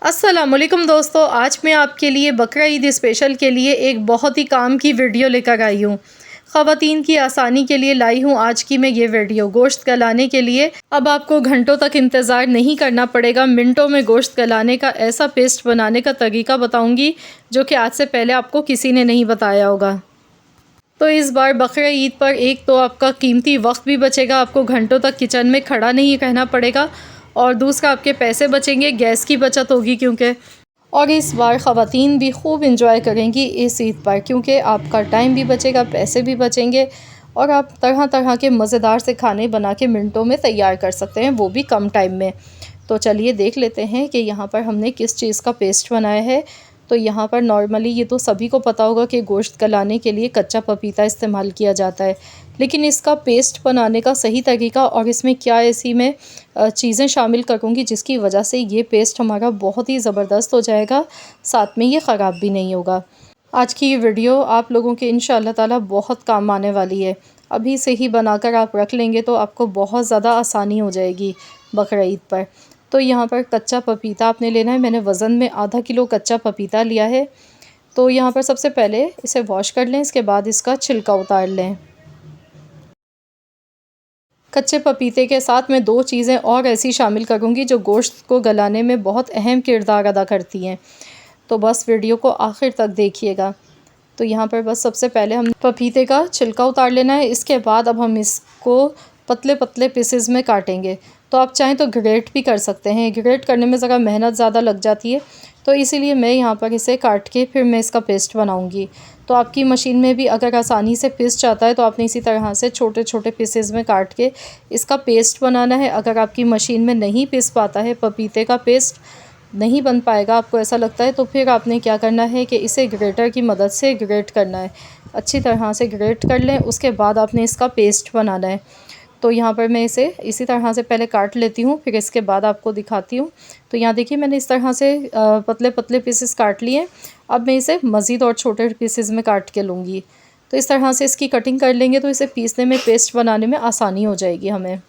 अस्सलामुअलैकुम दोस्तों, आज मैं आपके लिए बकरा ईद स्पेशल के लिए एक बहुत ही काम की वीडियो लेकर आई हूँ। ख़वातीन की आसानी के लिए लाई हूँ आज की मैं ये वीडियो। गोश्त गलाने के लिए अब आपको घंटों तक इंतज़ार नहीं करना पड़ेगा। मिनटों में गोश्त गलाने का ऐसा पेस्ट बनाने का तरीका बताऊँगी जो कि आज से पहले आपको किसी ने नहीं बताया होगा। तो इस बार बकरा ईद पर एक तो आपका कीमती वक्त भी बचेगा, आपको घंटों तक किचन में खड़ा नहीं रहना पड़ेगा, और दूसरा आपके पैसे बचेंगे, गैस की बचत होगी क्योंकि। और इस बार ख़वातीन भी खूब इंजॉय करेंगी इस ईद पर, क्योंकि आपका टाइम भी बचेगा, पैसे भी बचेंगे, और आप तरह तरह के मज़ेदार से खाने बना के मिनटों में तैयार कर सकते हैं, वो भी कम टाइम में। तो चलिए देख लेते हैं कि यहाँ पर हमने किस चीज़ का पेस्ट बनाया है। तो यहाँ पर नॉर्मली ये तो सभी को पता होगा कि गोश्त गलाने के लिए कच्चा पपीता इस्तेमाल किया जाता है, लेकिन इसका पेस्ट बनाने का सही तरीका और इसमें क्या ऐसी मैं चीज़ें शामिल करूँगी जिसकी वजह से ये पेस्ट हमारा बहुत ही ज़बरदस्त हो जाएगा, साथ में ये ख़राब भी नहीं होगा। आज की ये वीडियो आप लोगों के इंशाअल्लाह ताला बहुत काम आने वाली है। अभी से ही बनाकर आप रख लेंगे तो आपको बहुत ज़्यादा आसानी हो जाएगी बकरा ईद पर। तो यहाँ पर कच्चा पपीता आपने लेना है। मैंने वज़न में आधा किलो कच्चा पपीता लिया है। तो यहाँ पर सबसे पहले इसे वॉश कर लें, इसके बाद इसका छिलका उतार लें। कच्चे पपीते के साथ मैं दो चीज़ें और ऐसी शामिल करूँगी जो गोश्त को गलाने में बहुत अहम किरदार अदा करती हैं, तो बस वीडियो को आखिर तक देखिएगा। तो यहाँ पर बस सबसे पहले हम पपीते का छिलका उतार लेना है। इसके बाद अब हम इसको पतले पतले पीसेस में काटेंगे। तो आप चाहें तो ग्रेट भी कर सकते हैं, ग्रेट करने में ज़रा मेहनत ज़्यादा लग जाती है, तो इसीलिए मैं यहाँ पर इसे काट के फिर मैं इसका पेस्ट बनाऊँगी। तो आपकी मशीन में भी अगर आसानी से पिस जाता है तो आपने इसी तरह से छोटे छोटे पीसेस में काट के इसका पेस्ट बनाना है। अगर आपकी मशीन में नहीं पिस पाता है, पपीते का पेस्ट नहीं बन पाएगा, आपको ऐसा लगता है, तो फिर आपने क्या करना है कि इसे ग्रेटर की मदद से ग्रेट करना है। अच्छी तरह से ग्रेट कर लें, उसके बाद आपने इसका पेस्ट बनाना है। तो यहाँ पर मैं इसे इसी तरह से पहले काट लेती हूँ, फिर इसके बाद आपको दिखाती हूँ। तो यहाँ देखिए मैंने इस तरह से पतले पतले पीसेस काट लिए। अब मैं इसे मज़ीद और छोटे पीसेस में काट के लूँगी। तो इस तरह से इसकी कटिंग कर लेंगे तो इसे पीसने में, पेस्ट बनाने में आसानी हो जाएगी हमें।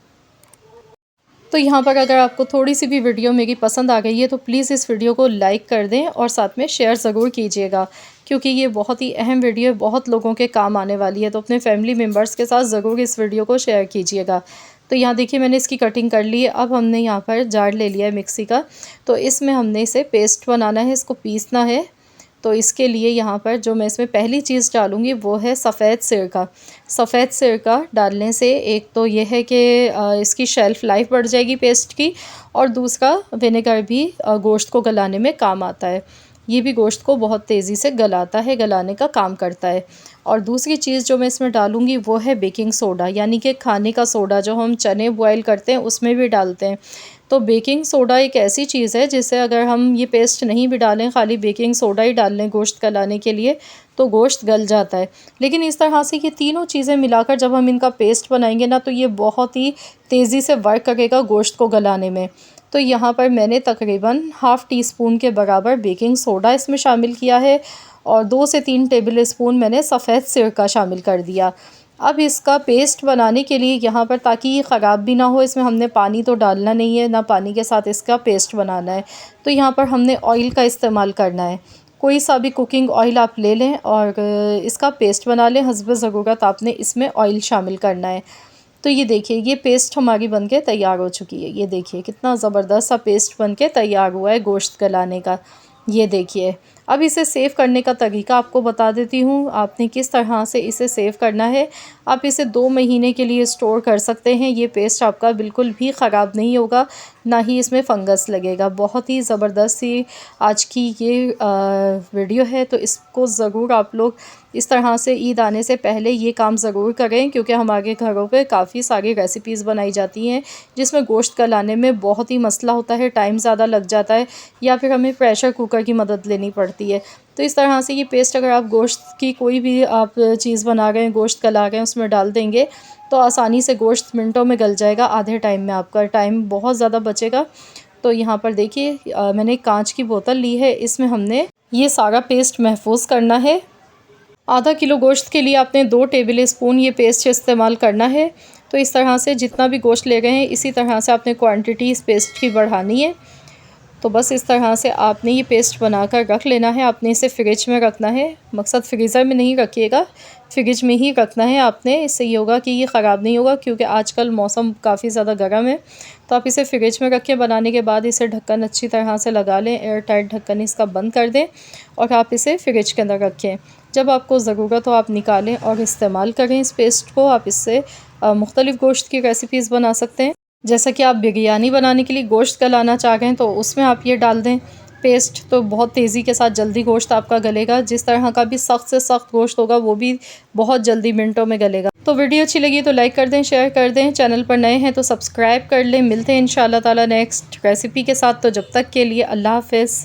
तो यहाँ पर अगर आपको थोड़ी सी भी वीडियो मेरी पसंद आ गई है तो प्लीज़ इस वीडियो को लाइक कर दें और साथ में शेयर ज़रूर कीजिएगा, क्योंकि ये बहुत ही अहम वीडियो है, बहुत लोगों के काम आने वाली है। तो अपने फैमिली मेम्बर्स के साथ ज़रूर इस वीडियो को शेयर कीजिएगा। तो यहाँ देखिए मैंने इसकी कटिंग कर ली है। अब हमने यहाँ पर जार ले लिया है मिक्सी का, तो इसमें हमने इसे पेस्ट बनाना है, इसको पीसना है। तो इसके लिए यहाँ पर जो मैं इसमें पहली चीज़ डालूँगी वो है सफ़ेद सिरका। सफ़ेद सिरका डालने से एक तो ये है कि इसकी शेल्फ़ लाइफ बढ़ जाएगी पेस्ट की, और दूसरा विनेगर भी गोश्त को गलाने में काम आता है। ये भी गोश्त को बहुत तेज़ी से गलाता है, गलाने का काम करता है। और दूसरी चीज़ जो मैं इसमें डालूँगी वो है बेकिंग सोडा, यानी कि खाने का सोडा जो हम चने बॉयल करते हैं उसमें भी डालते हैं। तो बेकिंग सोडा एक ऐसी चीज़ है जिससे अगर हम ये पेस्ट नहीं भी डालें, खाली बेकिंग सोडा ही डाल लें गोश्त गलाने के लिए, तो गोश्त गल जाता है। लेकिन इस तरह से ये तीनों चीज़ें मिलाकर जब हम इनका पेस्ट बनाएंगे ना, तो ये बहुत ही तेज़ी से वर्क करेगा गोश्त को गलाने में। तो यहाँ पर मैंने तकरीबन हाफ़ टी स्पून के बराबर बेकिंग सोडा इसमें शामिल किया है, और 2 से 3 टेबल स्पून मैंने सफ़ेद सिरका शामिल कर दिया। अब इसका पेस्ट बनाने के लिए यहाँ पर, ताकि ये ख़राब भी ना हो, इसमें हमने पानी तो डालना नहीं है, ना पानी के साथ इसका पेस्ट बनाना है। तो यहाँ पर हमने ऑयल का इस्तेमाल करना है। कोई सा भी कुकिंग ऑयल आप ले लें और इसका पेस्ट बना लें। हस्ब ज़रूरत आपने इसमें ऑयल शामिल करना है। तो ये देखिए ये पेस्ट हमारी बनके तैयार हो चुकी है। ये देखिए कितना ज़बरदस्त सा पेस्ट बनके तैयार हुआ है गोश्त गलाने का। ये देखिए, अब इसे सेव करने का तरीका आपको बता देती हूँ, आपने किस तरह से इसे सेव करना है। आप इसे 2 महीने के लिए स्टोर कर सकते हैं। ये पेस्ट आपका बिल्कुल भी ख़राब नहीं होगा, ना ही इसमें फ़ंगस लगेगा। बहुत ही ज़बरदस्त सी आज की ये वीडियो है, तो इसको ज़रूर आप लोग इस तरह से ईद आने से पहले ये काम ज़रूर करें, क्योंकि हमारे घरों पे काफ़ी सारी रेसिपीज़ बनाई जाती हैं जिसमें गोश्त गलाने में बहुत ही मसला होता है, टाइम ज़्यादा लग जाता है, या फिर हमें प्रेशर कुकर की मदद लेनी पड़ती है। तो इस तरह से ये पेस्ट अगर आप गोश्त की कोई भी आप चीज़ बना रहे हैं, गोश्त गला रहे हैं, उसमें डाल देंगे तो आसानी से गोश्त मिनटों में गल जाएगा। आधे टाइम में आपका टाइम बहुत ज़्यादा बचेगा। तो यहाँ पर देखिए मैंने कांच की बोतल ली है, इसमें हमने ये सारा पेस्ट महफूज करना है। आधा किलो गोश्त के लिए आपने 2 टेबल स्पून ये पेस्ट इस्तेमाल करना है। तो इस तरह से जितना भी गोश्त ले गए हैं इसी तरह से आपने क्वांटिटी इस पेस्ट की बढ़ानी है। तो बस इस तरह से आपने ये पेस्ट बनाकर रख लेना है। आपने इसे फ्रिज में रखना है, मकसद फ्रीज़र में नहीं रखिएगा, फ्रिज में ही रखना है आपने। इससे ये होगा कि ये ख़राब नहीं होगा, क्योंकि आजकल मौसम काफ़ी ज़्यादा गर्म है। तो आप इसे फ्रिज में रखें। बनाने के बाद इसे ढक्कन अच्छी तरह से लगा लें, एयर टाइट ढक्कन इसका बंद कर दें और आप इसे फ्रिज के अंदर रखें। जब आपको ज़रूरत हो आप निकालें और इस्तेमाल करें इस पेस्ट को। आप इससे मुख्तलिफ़ गोश्त की रेसिपीज़ बना सकते हैं। जैसा कि आप बिरयानी बनाने के लिए गोश्त गलाना चाह रहे हैं तो उसमें आप ये डाल दें पेस्ट, तो बहुत तेज़ी के साथ जल्दी गोश्त आपका गलेगा। जिस तरह का भी सख्त से सख्त गोश्त होगा वो भी बहुत जल्दी मिनटों में गलेगा। तो वीडियो अच्छी लगी तो लाइक कर दें, शेयर कर दें। चैनल पर नए हैं तो सब्सक्राइब कर लें। मिलते हैं इंशाअल्लाह ताला नेक्स्ट रेसिपी के साथ। तो जब तक के लिए अल्लाह हाफ़िज़।